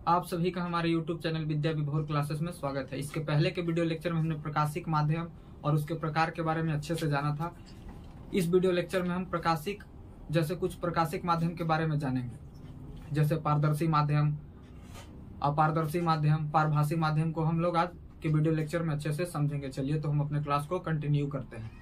आप सभी का हमारे YouTube चैनल विद्या विभोर क्लासेस में स्वागत है। इसके पहले के वीडियो लेक्चर में हमने प्रकाशिक माध्यम और उसके प्रकार के बारे में अच्छे से जाना था। इस वीडियो लेक्चर में हम कुछ प्रकाशिक माध्यम के बारे में जानेंगे, जैसे पारदर्शी माध्यम, अपारदर्शी माध्यम, पारभासी माध्यम को हम लोग आज के वीडियो लेक्चर में अच्छे से समझेंगे। चलिए तो हम अपने क्लास को कंटिन्यू करते हैं।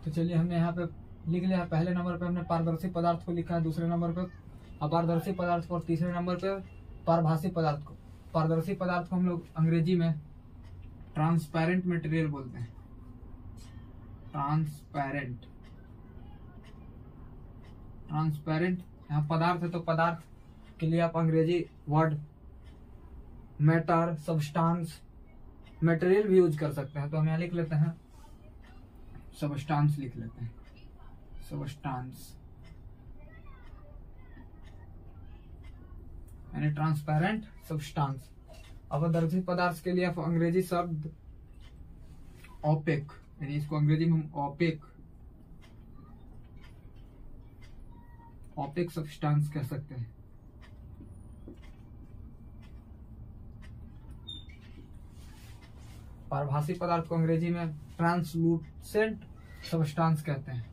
तो चलिए हमने यहाँ पे लिख लिया। पहले नंबर पे हमने पारदर्शी पदार्थ को लिखा है, दूसरे नंबर पे अपारदर्शी पदार्थ को और तीसरे नंबर पे पारभासी पदार्थ को। पारदर्शी पदार्थ को हम लोग अंग्रेजी में ट्रांसपेरेंट मटेरियल बोलते हैं। ट्रांसपेरेंट यहाँ पदार्थ है तो पदार्थ के लिए आप अंग्रेजी वर्ड मैटर, सब्सटेंस, मटेरियल भी यूज कर सकते हैं। तो हम यहाँ लिख लेते हैं सबस्टांस, लिख लेते हैं सबस्टांस, यानी ट्रांसपेरेंट सबस्टांस। अपारदर्शी पदार्थ के लिए आप अंग्रेजी शब्द ओपेक, यानी इसको अंग्रेजी में हम ओपेक सबस्टांस कह सकते हैं। पारभासी पदार्थ को अंग्रेजी में ट्रांसलूसेंट सबस्टांस कहते हैं।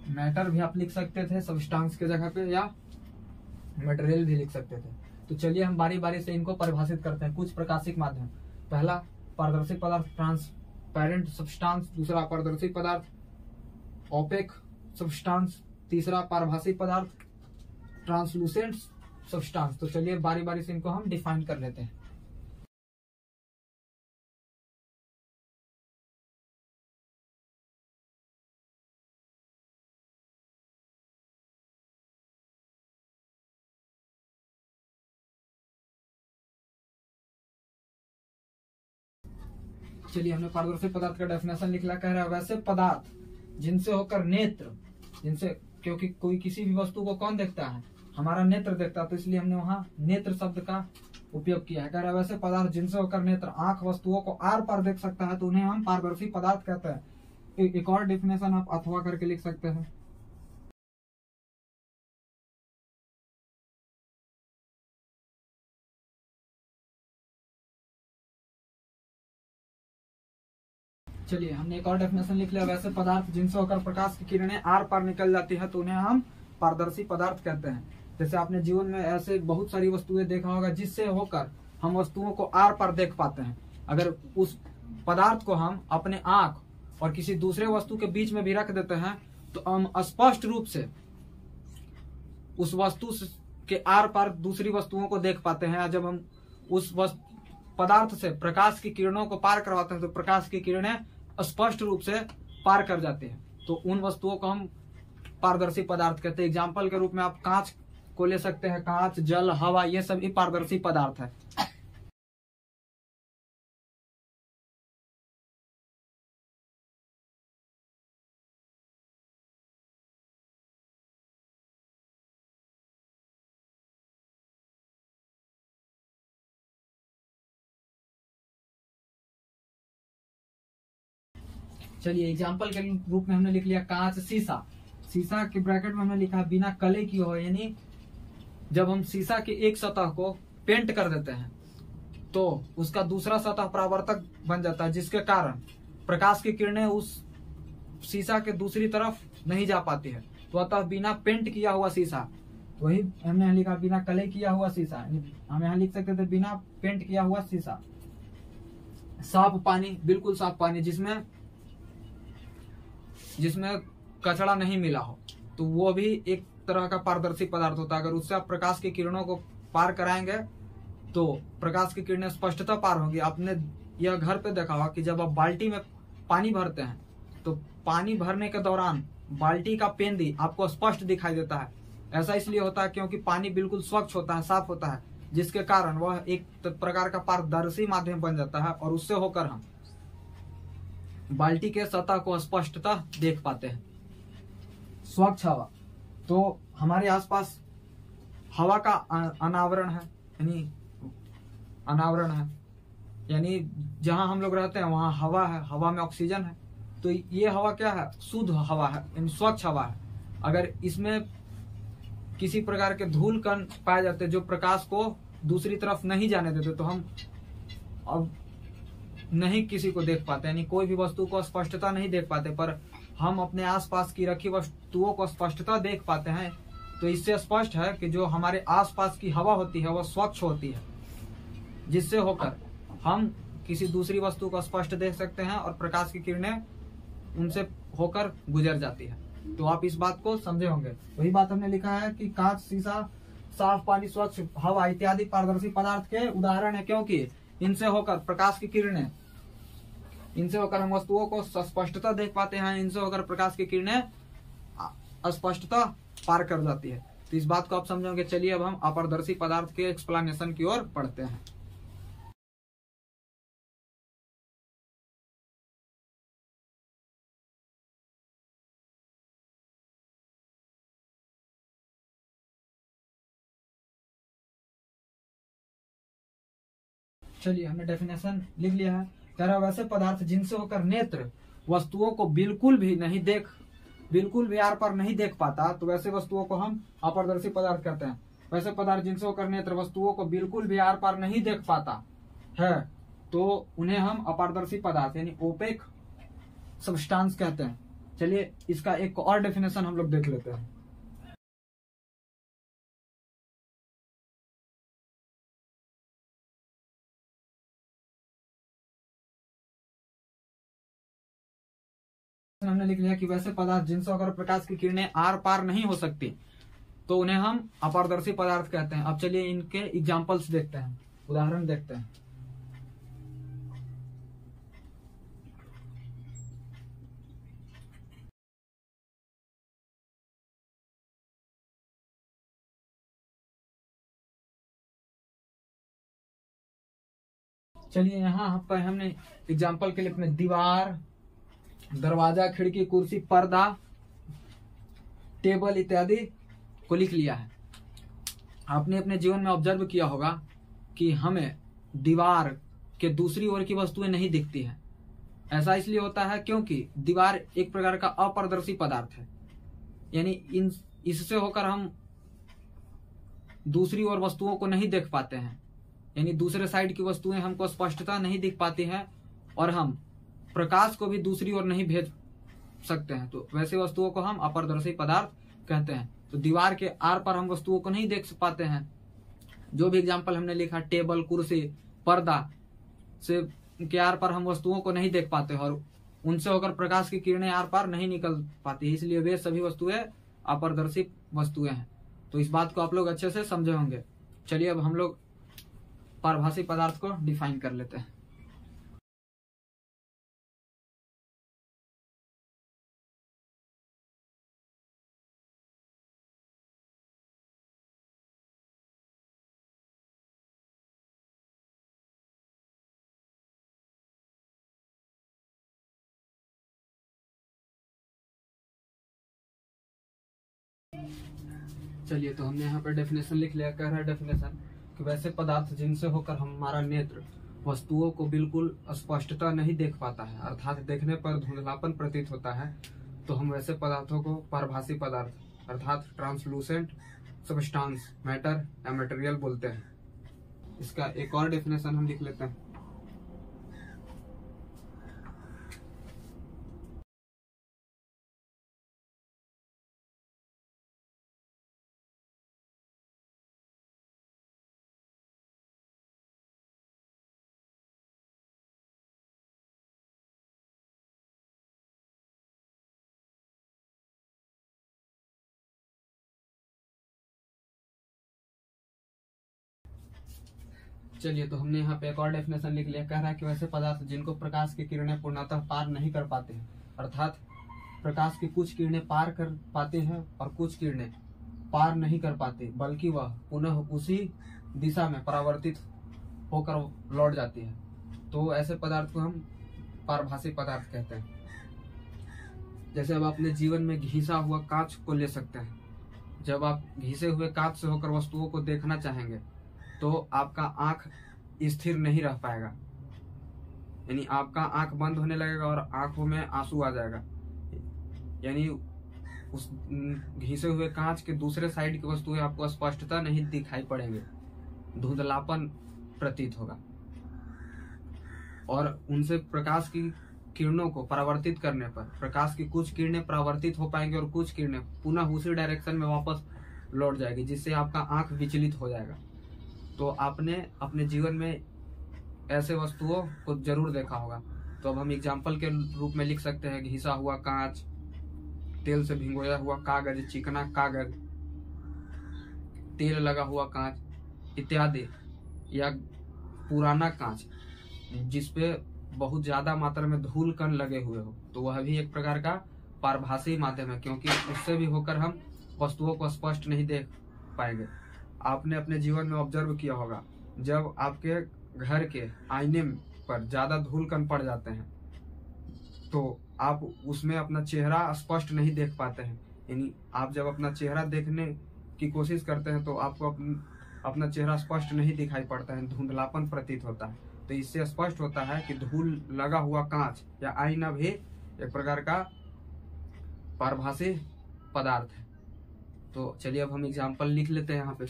मैटर भी आप लिख सकते थे सबस्टांस के जगह पे, या मटेरियल भी लिख सकते थे। तो चलिए हम बारी बारी से इनको परिभाषित करते हैं। कुछ प्रकाशिक माध्यम, पहला पारदर्शी पदार्थ ट्रांसपेरेंट सबस्टांस, दूसरा अपारदर्शी पदार्थ ओपेक सबस्टांस, तीसरा पारभासी पदार्थ ट्रांसलूसेंट सबस्टांस। तो चलिए बारी बारी से इनको हम डिफाइन कर लेते हैं। चलिए हमने पारदर्शी पदार्थ का डेफिनेशन लिख लिया। कह रहा है वैसे पदार्थ जिनसे होकर नेत्र, जिनसे, क्योंकि कोई किसी भी वस्तु को कौन देखता है, हमारा नेत्र देखता है, तो इसलिए हमने वहां नेत्र शब्द का उपयोग किया है। कह रहा है वैसे पदार्थ जिनसे होकर नेत्र, आंख वस्तुओं को आर पार देख सकता है, तो उन्हें हम पारदर्शी पदार्थ कहते हैं। एक और डेफिनेशन आप अथवा करके लिख सकते हैं। चलिए हमने एक और डेफिनेशन लिख लिया। वैसे पदार्थ जिनसे होकर प्रकाश की किरणें आर पार निकल जाती है, तो उन्हें हम पारदर्शी पदार्थ कहते हैं। जैसे आपने जीवन में ऐसे बहुत सारी वस्तुएं देखा होगा जिससे होकर हम वस्तुओं को आर पार देख पाते हैं। अगर उस पदार्थ को हम अपने आंख और किसी दूसरे वस्तु के बीच में भी रख देते हैं, तो हम स्पष्ट रूप से उस वस्तु के आर पार दूसरी वस्तुओं को देख पाते हैं। जब हम उस पदार्थ से प्रकाश की किरणों को पार करवाते हैं, तो प्रकाश की किरणें स्पष्ट रूप से पार कर जाते हैं, तो उन वस्तुओं को हम पारदर्शी पदार्थ कहते हैं। एग्जाम्पल के रूप में आप कांच को ले सकते हैं। कांच, जल, हवा, ये सभी पारदर्शी पदार्थ है। चलिए एग्जाम्पल के रूप में हमने लिख लिया कांच, शीशा। शीशा के ब्रैकेट में हमने लिखा बिना कले की हो, यानी जब हम शीशा की एक सतह को पेंट कर देते हैं तो उसका दूसरा सतह परावर्तक बन जाता है, जिसके कारण प्रकाश की किरणें उस शीशा के दूसरी तरफ नहीं जा पाती है। तो अतः बिना पेंट किया हुआ शीशा, वही हमने यहाँ लिखा बिना कले किया हुआ शीशा। हम यहाँ लिख सकते थे बिना पेंट किया हुआ शीशा। साफ पानी, बिल्कुल साफ पानी जिसमें कचरा नहीं मिला हो, तो वो भी एक तरह का पारदर्शी पदार्थ होता है। अगर उससे आप प्रकाश की किरणों को पार कराएंगे तो प्रकाश की किरणें स्पष्टता पार होगी। आपने यह घर पे देखा होगा कि जब आप बाल्टी में पानी भरते हैं, तो पानी भरने के दौरान बाल्टी का पेंदी आपको स्पष्ट दिखाई देता है। ऐसा इसलिए होता है क्योंकि पानी बिल्कुल स्वच्छ होता है, साफ होता है, जिसके कारण वह एक प्रकार का पारदर्शी माध्यम बन जाता है और उससे होकर हम बाल्टी के सतह को स्पष्टता देख पाते हैं। स्वच्छ हवा, तो हमारे आसपास हवा का अनावरण है, यानी जहां हम लोग रहते हैं वहां हवा है, हवा में ऑक्सीजन है। तो ये हवा क्या है? शुद्ध हवा है, यानी स्वच्छ हवा है। अगर इसमें किसी प्रकार के धूल कण पाए जाते जो प्रकाश को दूसरी तरफ नहीं जाने देते, तो हम अब नहीं किसी को देख पाते, यानी कोई भी वस्तु को स्पष्टता नहीं देख पाते। पर हम अपने आसपास की रखी वस्तुओं को स्पष्टता देख पाते हैं। तो इससे स्पष्ट है कि जो हमारे आसपास की हवा होती है वह स्वच्छ होती है, जिससे होकर हम किसी दूसरी वस्तु को स्पष्ट देख सकते हैं और प्रकाश की किरणें उनसे होकर गुजर जाती है। तो आप इस बात को समझे होंगे। वही बात हमने लिखा है कि कांच, शीशा, साफ पानी, स्वच्छ हवा इत्यादि पारदर्शी पदार्थ के उदाहरण है, क्योंकि इनसे होकर प्रकाश की किरणें, इनसे होकर हम वस्तुओं को स्पष्टता देख पाते हैं, इनसे होकर प्रकाश की किरणें स्पष्टता पार कर जाती है। तो इस बात को आप समझोगे। चलिए अब हम अपारदर्शी पदार्थ के एक्सप्लेनेशन की ओर पढ़ते हैं। चलिए हमने डेफिनेशन लिख लिया है। कह रहा वैसे पदार्थ जिनसे होकर नेत्र वस्तुओं को बिल्कुल भी आर पार नहीं देख पाता, तो वैसे वस्तुओं को हम अपारदर्शी पदार्थ कहते हैं। वैसे पदार्थ जिनसे होकर नेत्र वस्तुओं को बिल्कुल भी आर पार नहीं देख पाता है, तो उन्हें हम अपारदर्शी पदार्थ यानी ओपेक सब्सटेंस कहते हैं। चलिए इसका एक और डेफिनेशन हम लोग देख लेते हैं। हमने लिख लिया कि वैसे पदार्थ जिनसे होकर प्रकाश की किरणें आर पार नहीं हो सकती, तो उन्हें हम अपारदर्शी पदार्थ कहते हैं। अब चलिए इनके एग्जाम्पल्स देखते हैं, उदाहरण देखते हैं। चलिए यहाँ पर हमने एग्जाम्पल के लिए अपने दीवार, दरवाजा, खिड़की, कुर्सी, पर्दा, टेबल इत्यादि को लिख लिया है। आपने अपने जीवन में ऑब्जर्व किया होगा कि हमें दीवार के दूसरी ओर की वस्तुएं नहीं दिखती हैं। ऐसा इसलिए होता है क्योंकि दीवार एक प्रकार का अपारदर्शी पदार्थ है, यानी इससे होकर हम दूसरी ओर वस्तुओं को नहीं देख पाते हैं, यानी दूसरे साइड की वस्तुएं हमको स्पष्टता नहीं दिख पाती हैं और हम प्रकाश को भी दूसरी ओर नहीं भेज सकते हैं। तो वैसे वस्तुओं को हम अपारदर्शी पदार्थ कहते हैं। तो दीवार के आर पर हम वस्तुओं को नहीं देख पाते हैं। जो भी एग्जाम्पल हमने लिखा, टेबल, कुर्सी, पर्दा से के आर पर हम वस्तुओं को नहीं देख पाते और उनसे होकर प्रकाश की किरणें आर पार नहीं निकल पाती, इसलिए वे सभी वस्तुएं अपारदर्शी वस्तुएं हैं। तो इस बात को आप लोग अच्छे से समझे होंगे। चलिए अब हम लोग पारभासी पदार्थ को डिफाइन कर लेते हैं। चलिए तो हमने यहाँ पर डेफिनेशन लिख लिया। कह रहा है डेफिनेशन कि वैसे पदार्थ जिनसे होकर हमारा नेत्र वस्तुओं को बिल्कुल स्पष्टता नहीं देख पाता है, अर्थात देखने पर धुंधलापन प्रतीत होता है, तो हम वैसे पदार्थों को पारभासी पदार्थ अर्थात ट्रांसलूसेंट सब्सटेंस, मैटर या मटेरियल बोलते हैं। इसका एक और डेफिनेशन हम लिख लेते हैं। चलिए तो हमने यहाँ पे एक और डेफिनेशन लिख लिया। कह रहा है कि वैसे पदार्थ जिनको प्रकाश की किरणें पूर्णतः पार नहीं कर पाते हैं, अर्थात प्रकाश की कुछ किरणें पार कर पाते हैं और कुछ किरणें पार नहीं कर पाते, बल्कि वह पुनः उसी दिशा में परावर्तित होकर लौट जाती है। तो ऐसे पदार्थ को हम पारभासी पदार्थ कहते हैं। जैसे अब अपने जीवन में घिसा हुआ कांच को ले सकते हैं। जब आप घिसे हुए कांच से होकर वस्तुओं को देखना चाहेंगे तो आपका आंख स्थिर नहीं रह पाएगा, यानी आपका आंख बंद होने लगेगा और आंखों में आंसू आ जाएगा, यानी उस घिसे हुए कांच के दूसरे साइड की वस्तुएं आपको स्पष्टता नहीं दिखाई पड़ेंगे, धुंधलापन प्रतीत होगा। और उनसे प्रकाश की किरणों को परावर्तित करने पर प्रकाश की कुछ किरणें परावर्तित हो पाएंगी और कुछ किरणें पुनः उसी डायरेक्शन में वापस लौट जाएगी, जिससे आपका आंख विचलित हो जाएगा। तो आपने अपने जीवन में ऐसे वस्तुओं को जरूर देखा होगा। तो अब हम एग्जाम्पल के रूप में लिख सकते हैं घिसा हुआ कांच, तेल से भिगोया हुआ कागज, चिकना कागज, तेल लगा हुआ कांच इत्यादि, या पुराना कांच जिसपे बहुत ज्यादा मात्रा में धूल कण लगे हुए हो, तो वह भी एक प्रकार का पारभासी माध्यम है, क्योंकि उससे भी होकर हम वस्तुओं को स्पष्ट नहीं देख पाएंगे। आपने अपने जीवन में ऑब्जर्व किया होगा, जब आपके घर के आईने पर ज्यादा धूल कण पड़ जाते हैं तो आप उसमें अपना चेहरा स्पष्ट नहीं देख पाते हैं, यानी आप जब अपना चेहरा देखने की कोशिश करते हैं तो आपको अपना चेहरा स्पष्ट नहीं दिखाई पड़ता है, धुंधलापन प्रतीत होता है। तो इससे स्पष्ट होता है कि धूल लगा हुआ कांच या आईना भी एक प्रकार का पारभासी पदार्थ है। तो चलिए अब हम एग्जाम्पल लिख लेते हैं यहाँ पे।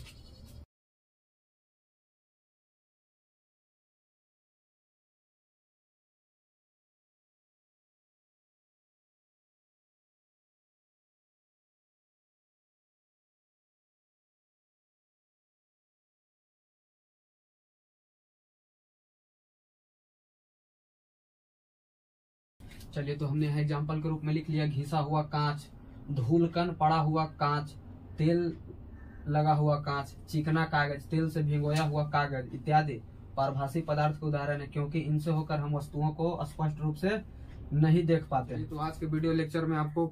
चलिए, तो हमने यहाँ एग्जाम्पल के रूप में लिख लिया घिसा हुआ कांच, धूलकण पड़ा हुआ कांच, तेल लगा हुआ कांच, चिकना कागज, तेल से भिगोया हुआ कागज इत्यादि पारभासी पदार्थ के उदाहरण है, क्योंकि इनसे होकर हम वस्तुओं को स्पष्ट रूप से नहीं देख पाते। तो आज के वीडियो लेक्चर में आपको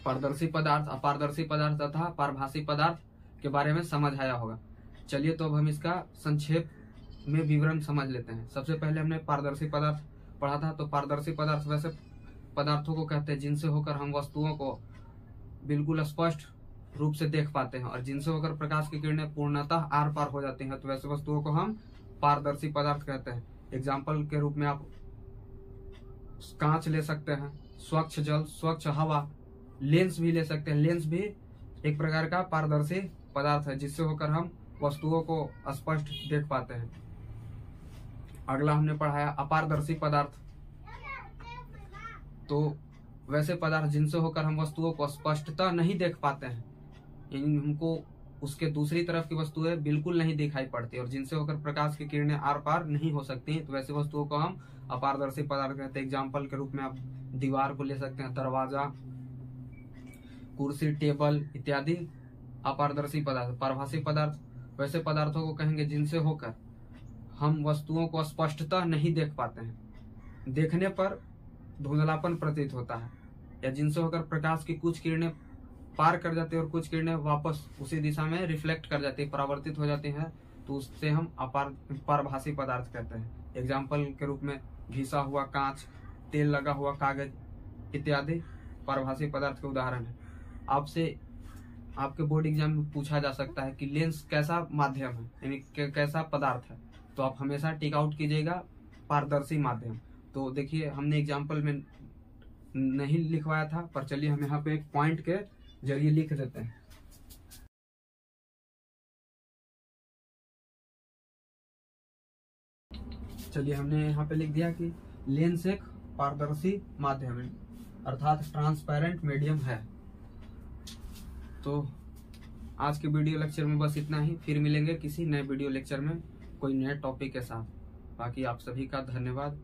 पारदर्शी पदार्थ, अपारदर्शी पदार्थ तथा पारभासी पदार्थ के बारे में समझ आया होगा। चलिए, तो अब हम इसका संक्षेप में विवरण समझ लेते हैं। सबसे पहले हमने पारदर्शी पदार्थ पढ़ा था। तो पारदर्शी पदार्थ वैसे पदार्थों को कहते हैं जिनसे होकर हम वस्तुओं को बिल्कुल स्पष्ट रूप से देख पाते हैं और जिनसे होकर प्रकाश की किरणें पूर्णतः आर पार हो जाती हैं, तो वैसे वस्तुओं को हम पारदर्शी पदार्थ कहते हैं। एग्जाम्पल के रूप में आप कांच ले सकते हैं, स्वच्छ जल, स्वच्छ हवा, लेंस भी ले सकते हैं। लेंस भी एक प्रकार का पारदर्शी पदार्थ है जिससे होकर हम वस्तुओं को स्पष्ट देख पाते हैं। अगला हमने पढ़ाया अपारदर्शी पदार्थ। तो वैसे पदार्थ जिनसे होकर हम वस्तुओं को स्पष्टता नहीं देख पाते हैं, यानी हमको उसके दूसरी तरफ की वस्तुएं बिल्कुल नहीं दिखाई पड़ती और जिनसे होकर प्रकाश की किरणें आर पार नहीं हो सकती, तो वैसे वस्तुओं को हम अपारदर्शी पदार्थ कहते हैं। एग्जाम्पल के रूप में आप दीवार को ले सकते हैं, दरवाजा, कुर्सी, टेबल इत्यादि अपारदर्शी पदार्थ। पारभासी पदार्थ वैसे पदार्थों को कहेंगे जिनसे होकर हम वस्तुओं को स्पष्टता नहीं देख पाते हैं, देखने पर धुंधलापन प्रतीत होता है, या जिनसे होकर प्रकाश की कुछ किरणें पार कर जाती है और कुछ किरणें वापस उसी दिशा में रिफ्लेक्ट कर जाती है, परावर्तित हो जाती हैं, तो उससे हम पारभासी पदार्थ कहते हैं। एग्जाम्पल के रूप में घिसा हुआ कांच, तेल लगा हुआ कागज इत्यादि पारभासी पदार्थ के उदाहरण है। आपसे आपके बोर्ड एग्जाम में पूछा जा सकता है कि लेंस कैसा माध्यम है, यानी कैसा पदार्थ है, तो आप हमेशा टिक आउट कीजिएगा पारदर्शी माध्यम। तो देखिए, हमने एग्जाम्पल में नहीं लिखवाया था, पर चलिए हम यहाँ पे एक पॉइंट के जरिए लिख देते हैं। चलिए, हमने यहाँ पे लिख दिया कि लेंस एक पारदर्शी माध्यम है, अर्थात ट्रांसपेरेंट मीडियम है। तो आज के वीडियो लेक्चर में बस इतना ही, फिर मिलेंगे किसी नए वीडियो लेक्चर में कोई नए टॉपिक के साथ। बाकी आप सभी का धन्यवाद।